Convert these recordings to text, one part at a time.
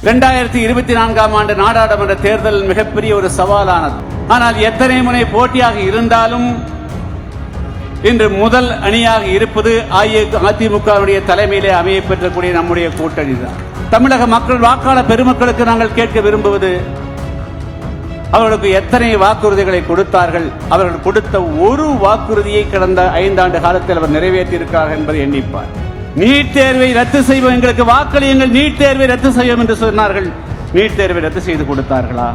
2024ஆம் ஆண்டு நாடாளுமன்ற தேர்தல் மிகப்பெரிய ஒரு சவாலானது. ஆனால் எத்தனை முனை போட்டியாக இருந்தாலும் இன்று முதல் அணியாக இருப்பது அதிமுகவுடைய தலைமையிலே அமைய பெற்றக்கூடிய நம்முடைய கூட்டணி தான். தமிழக மக்கள் வாக்காளர் பெருமக்களுக்கு நாங்கள் கேட்க விரும்புவது, அவர்களுக்கு எத்தனை வாக்குறுதிகளை கொடுத்தார்கள்? அவர்கள் கொடுத்த ஒரு வாக்குறுதியை கடந்த 5 ஆண்டு காலத்தில் அவர் நிறைவேற்றியிருக்கிறார்கள் என்பதை எண்ணிப்பார். நீட் தேர்வை ரத்து செய்வோம், எங்களுக்கு வாக்களியுங்கள், நீட் தேர்வை ரத்து செய்வோம் என்று சொன்னார்கள். நீட் தேர்வை ரத்து செய்து கொடுத்தார்களா?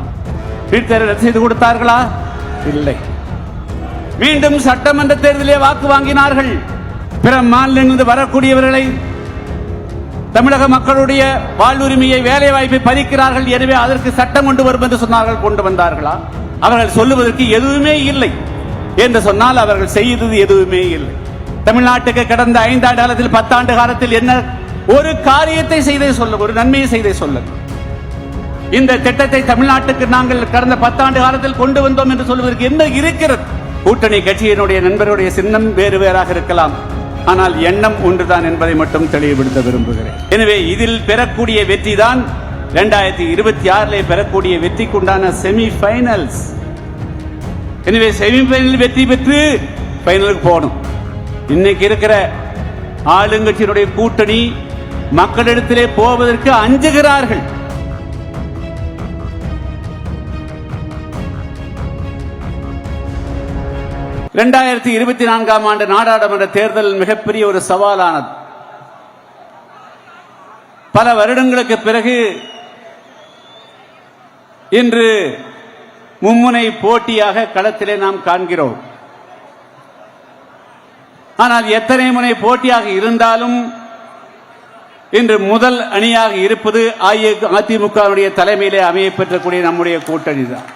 நீட் தேர்வை ரத்து செய்து கொடுத்தார்களா? இல்லை. மீண்டும் சட்டமன்ற தேர்தலிலே வாக்கு வாங்கினார்கள். பிற மாநிலங்களிலிருந்து வரக்கூடியவர்களை, தமிழக மக்களுடைய வாழ்வுரிமையை, வேலை வாய்ப்பை பறிக்கிறார்கள், எனவே அதற்கு சட்டம் கொண்டு வரும் என்று சொன்னார்கள். கொண்டு வந்தார்களா? அவர்கள் சொல்லுவதற்கு எதுவுமே இல்லை என்று சொன்னால் அவர்கள் செய்தது எதுவுமே இல்லை. தமிழ்நாட்டுக்கு கடந்த 5 ஆண்டு காலத்தில் 10 ஆண்டு காலத்தில் என்ன ஒரு காரியத்தை செய்தே சொல்ல, ஒரு நன்மையை செய்தே சொல்ல, இந்த திட்டத்தை தமிழ்நாட்டுக்கு நாங்கள் கடந்த 10 ஆண்டு காலத்தில் கொண்டு வந்தோம் என்று சொல்வதற்கு என்ன இருக்கிறது? கூட்டணி கட்சியினுடைய நண்பருடைய சின்னம் வேறு வேறாக இருக்கலாம், ஆனால் எண்ணம் ஒன்றுதான் என்பதை மட்டும் தெளிவுபடுத்த விரும்புகிறேன். எனவே இதில் பெறக்கூடிய வெற்றி தான் 2026 பெறக்கூடிய வெற்றிக்குண்டான செமி பைனல்ஸ். எனவே செமி பைனல் வெற்றி பெற்று பைனலுக்கு போகணும். இன்னைக்கு இருக்கிற ஆளுங்கட்சியினுடைய கூட்டணி மக்களிடத்திலே போவதற்கு அஞ்சுகிறார்கள். இரண்டாயிரத்தி 24ஆம் ஆண்டு நாடாளுமன்ற தேர்தல் மிகப்பெரிய ஒரு சவாலானது. பல வருடங்களுக்கு பிறகு இன்று மும்முனை போட்டியாக களத்திலே நாம் காண்கிறோம். ஆனால் எத்தனை முனை போட்டியாக இருந்தாலும் இன்று முதல் அணியாக இருப்பது அதிமுகவுடைய தலைமையிலே அமைய பெற்றக்கூடிய நம்முடைய கூட்டணி தான்.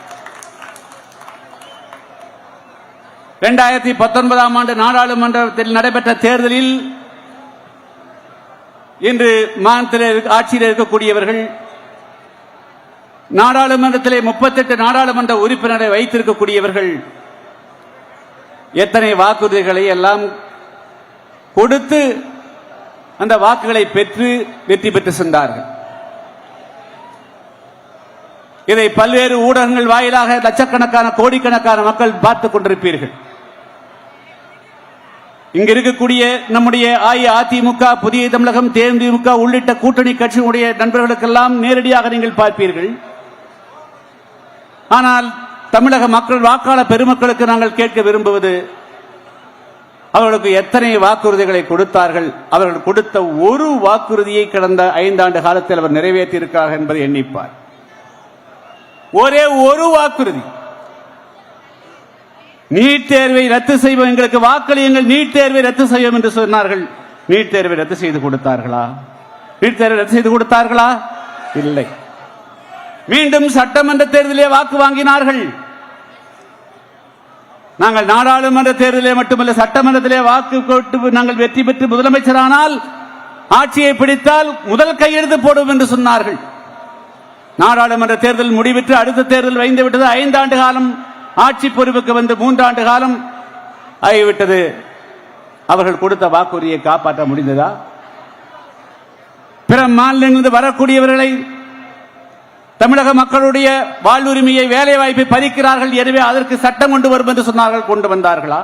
2019ஆம் ஆண்டு நாடாளுமன்றத்தில் நடைபெற்ற தேர்தலில் இன்று மாநிலத்தில் ஆட்சியில் இருக்கக்கூடியவர்கள் நாடாளுமன்றத்திலே 38 நாடாளுமன்ற உறுப்பினரை வைத்திருக்கக்கூடியவர்கள் எத்தனை வாக்குறுதிகளை எல்லாம் கொடுத்து அந்த வாக்குகளை பெற்று வெற்றி பெற்று சென்றார்கள். இதை பல்வேறு ஊடகங்கள் வாயிலாக லட்சக்கணக்கான கோடிக்கணக்கான மக்கள் பார்த்துக் கொண்டிருப்பீர்கள். இங்க இருக்கக்கூடிய நம்முடைய அதிமுக, புதிய தமிழகம், தேமுதிக உள்ளிட்ட கூட்டணி கட்சியினுடைய நண்பர்களுக்கெல்லாம் நேரடியாக நீங்கள் பார்ப்பீர்கள். ஆனால் தமிழக மக்கள் வாக்காளர் பெருமக்களுக்கு நாங்கள் கேட்க விரும்புவது, அவர்களுக்கு எத்தனை வாக்குறுதிகளை கொடுத்தார்கள்? அவர்கள் கொடுத்த ஒரு வாக்குறுதியை கடந்த 5 ஆண்டு காலத்தில் அவர் நிறைவேற்றியிருக்கிறார்கள் என்பதை எண்ணிப்பார். ஒரே ஒரு வாக்குறுதி, நீட் தேர்வை ரத்து செய்வோம், எங்களுக்கு வாக்களியுங்கள், நீட் தேர்வை ரத்து செய்வோம் என்று சொன்னார்கள். நீட் தேர்வை ரத்து செய்து கொடுத்தார்களா? நீட் தேர்வை ரத்து செய்து கொடுத்தார்களா? இல்லை. மீண்டும் சட்டமன்ற தேர்தலிலே வாக்கு வாங்கினார்கள். நாங்கள் நாடாளுமன்ற தேர்தலிலே மட்டுமல்ல, சட்டமன்றத்திலே வாக்கு கொடுத்து நாங்கள் வெற்றி பெற்று முதலமைச்சரானால், ஆட்சியை பிடித்தால் முதல் கையெழுத்து போடும் என்று சொன்னார்கள். நாடாளுமன்ற தேர்தல் முடிவிட்டு அடுத்த தேர்தல் வைந்து விட்டது. 5 ஆண்டு காலம் ஆட்சி பொறுப்புக்கு வந்து 3 ஆண்டு காலம் ஆகிவிட்டது. அவர்கள் கொடுத்த வாக்குறுதியை காப்பாற்ற முடிந்ததா? பிற மாநிலங்களிலிருந்து வரக்கூடியவர்களை, தமிழக மக்களுடைய வாழ்வுரிமையை, வேலை வாய்ப்பை பறிக்கிறார்கள், எனவே அதற்கு சட்டம் கொண்டு வரும் என்று சொன்னார்கள். கொண்டு வந்தார்களா?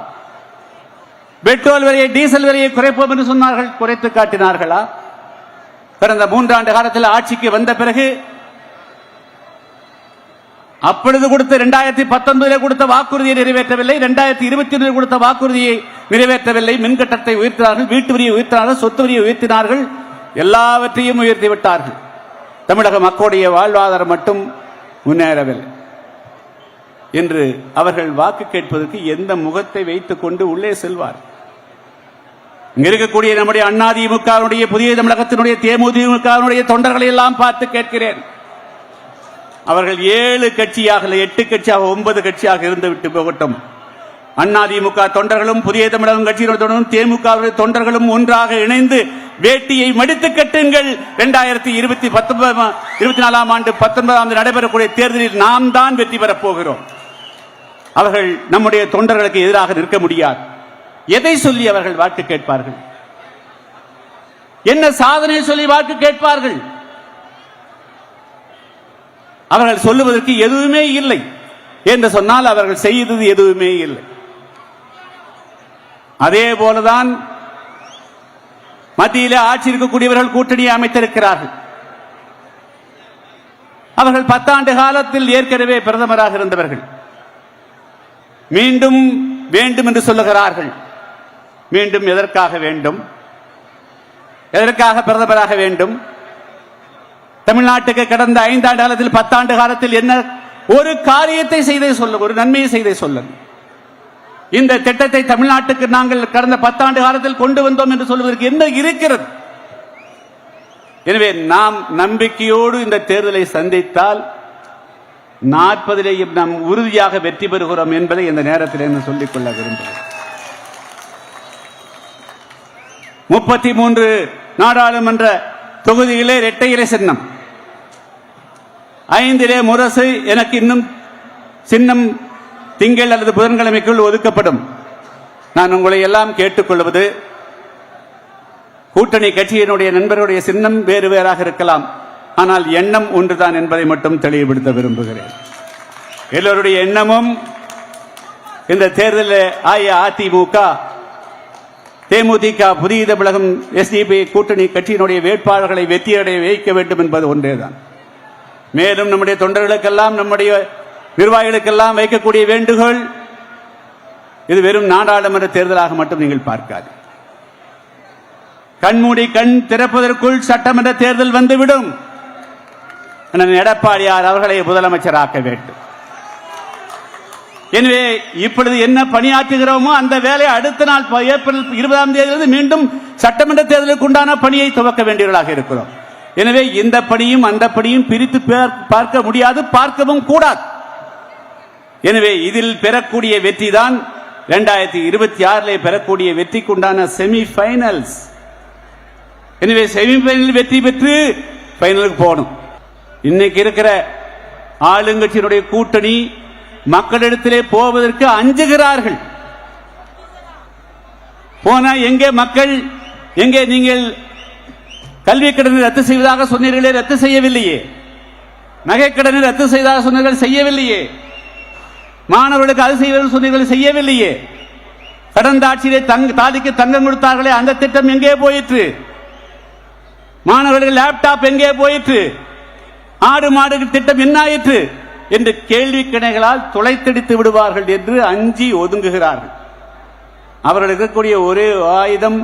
பெட்ரோல் விலையை, டீசல் விலையை குறைப்போம் என்று சொன்னார்கள். குறைத்து காட்டினார்களா? கடந்த 3 ஆண்டு காலத்தில் ஆட்சிக்கு வந்த பிறகு அப்பொழுது கொடுத்த 2019 கொடுத்த வாக்குறுதியை நிறைவேற்றவில்லை, 2021 கொடுத்த வாக்குறுதியை நிறைவேற்றவில்லை. மின்கட்டத்தை உயர்த்தினார்கள், வீட்டு வரியை உயர்த்தினார்கள், சொத்து வரியை உயர்த்தினார்கள், எல்லாவற்றையும் உயர்த்திவிட்டார்கள். தமிழக மக்களுடைய வாழ்வாதாரம் மட்டும் முன்னேறவில்லை என்று அவர்கள் வாக்கு கேட்பதற்கு எந்த முகத்தை வைத்துக் கொண்டு உள்ளே செல்வார்? இங்க இருக்கக்கூடிய நம்முடைய அதிமுகவுடைய, புதிய தமிழகத்தினுடைய, தேமுதிக தொண்டர்களை எல்லாம் பார்த்து கேட்கிறேன். அவர்கள் 7 கட்சியாக, 8 கட்சியாக, 9 கட்சியாக இருந்துவிட்டு போகட்டும். அதிமுக தொண்டர்களும், புதிய தமிழகம் கட்சியினரும், தேமுக தொண்டர்களும் ஒன்றாக இணைந்து வேட்டியை மடித்து கட்டுங்கள். 2024ஆம் ஆண்டு 19ஆம் நடைபெறக்கூடிய தேர்தலில் நாம் தான் வெற்றி பெறப் போகிறோம். அவர்கள் நம்முடைய தொண்டர்களுக்கு எதிராக நிற்க முடியாது. எதை சொல்லி அவர்கள் வாக்கு கேட்பார்கள்? என்ன சாதனை சொல்லி வாக்கு கேட்பார்கள்? அவர்கள் சொல்லுவதற்கு எதுவுமே இல்லை என்று சொன்னால் அவர்கள் செய்தது எதுவுமே இல்லை. அதே போலதான் மத்தியிலே ஆட்சி இருக்கக்கூடியவர்கள் கூட்டணியை அமைத்திருக்கிறார்கள். அவர்கள் 10 ஆண்டு காலத்தில் ஏற்கனவே பிரதமராக இருந்தவர்கள் மீண்டும் வேண்டும் என்று சொல்லுகிறார்கள். மீண்டும் எதற்காக வேண்டும்? எதற்காக பிரதமராக வேண்டும்? தமிழ்நாட்டுக்கு கடந்த 5 ஆண்டு காலத்தில் 10 ஆண்டு காலத்தில் என்ன ஒரு காரியத்தை செய்தே சொல்ல, ஒரு நன்மையை செய்தே சொல்ல. இந்த திட்டத்தை தமிழ்நாட்டுக்கு நாங்கள் கடந்த 10 ஆண்டு காலத்தில் கொண்டு வந்தோம் என்று சொல்வதற்கு என்ன இருக்கிறது? எனவே நாம் நம்பிக்கையோடு இந்த தேர்தலை சந்தித்தால் 40 நாம் உறுதியாக வெற்றி பெறுகிறோம் என்பதை இந்த நேரத்தில் சொல்லிக்கொள்ள விரும்புகிறேன். 33 நாடாளுமன்ற தொகுதிகளே இரட்டை இலை சின்னம், 5 முரசு. எனக்கு இன்னும் சின்னம் திங்கள் அல்லது புதன்கிழமைக்குள் ஒதுக்கப்படும். நான் உங்களை எல்லாம் கேட்டுக்கொள்வது, கூட்டணி கட்சியினுடைய நண்பர்களுடைய சின்னம் வேறு வேறாக இருக்கலாம், ஆனால் எண்ணம் ஒன்றுதான் என்பதை மட்டும் தெளிவுபடுத்த விரும்புகிறேன். எல்லோருடைய எண்ணமும் இந்த தேர்தலில் அஇஅதிமுக, தேமுதிக, புதிய தமிழகம், SDP கூட்டணி கட்சியினுடைய வேட்பாளர்களை வெற்றியடைய வைக்க வேண்டும் என்பது ஒன்றேதான். மேலும் நம்முடைய தொண்டர்களுக்கெல்லாம், நம்முடைய நிர்வாகிகளுக்கெல்லாம் வைக்கக்கூடிய வேண்டுகோள், இது வெறும் நாடாளுமன்ற தேர்தலாக மட்டும் நீங்கள் பார்க்காது. கண்மூடி கண் திறப்பதற்குள் சட்டமன்ற தேர்தல் வந்துவிடும். எடப்பாடியார் அவர்களை முதலமைச்சராக்க வேண்டும். எனவே இப்பொழுது என்ன பணியாற்றுகிறோமோ அந்த வேலை அடுத்த நாள் ஏப்ரல் 20ஆம் தேதி மீண்டும் சட்டமன்ற தேர்தலுக்கு உண்டான பணியை துவக்க வேண்டியவர்களாக இருக்கிறோம். எனவே இந்த பணியும் அந்த பணியும் பிரித்து பார்க்க முடியாது, பார்க்கவும் கூடாது. எனவே இதில் பெறக்கூடிய வெற்றி தான் 2026 பெறக்கூடிய வெற்றிக்கு உண்டான செமிஃபைனல்ஸ். எனவே செமிஃபைனல் வெற்றி பெற்று ஃபைனலுக்கு போகணும். இன்னைக்கு இருக்கிற ஆளுங்கட்சியினுடைய கூட்டணி மக்களிடத்திலே போவதற்கு அஞ்சுகிறார்கள். போனா எங்கே மக்கள், எங்கே நீங்கள் கல்வி கடனை ரத்து செய்வதாக சொன்னீர்களே, ரத்து செய்யவில்லையே. நகை கடனை ரத்து செய்வதாக சொன்னீர்கள், செய்யவில்லையே. மாணவர்களுக்கு அது செய்வதாக சொன்னீர்கள், செய்யவில்லையே. கடந்த ஆட்சியிலே தாலிக்கு தங்கம் கொடுத்தார்களே, அந்த திட்டம் எங்கே போயிற்று? மாணவர்களுக்கு லேப்டாப் எங்கே போயிற்று? ஆடு மாடு திட்டம் என்ன ஆயிற்று என்று கேள்வி கணைகளால் துளைத்தடித்து விடுவார்கள் என்று அஞ்சி ஒதுங்குகிறார்கள். அவர்கள் இருக்கக்கூடிய ஒரே ஆயுதம்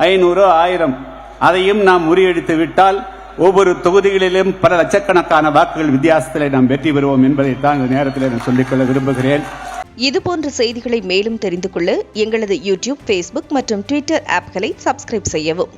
500, 1000, அதையும் நாம் முறியடித்து விட்டால் ஒவ்வொரு தொகுதிகளிலும் பல லட்சக்கணக்கான வாக்குகள் வித்தியாசத்தில் நாம் வெற்றி பெறுவோம் என்பதைத்தான் இந்த நேரத்தில் நான் சொல்லிக்கொள்ள விரும்புகிறேன். இதுபோன்ற செய்திகளை மேலும் தெரிந்து கொள்ள எங்களது யூடியூப், Facebook மற்றும் Twitter ஆப்களை சப்ஸ்கிரைப் செய்யவும்.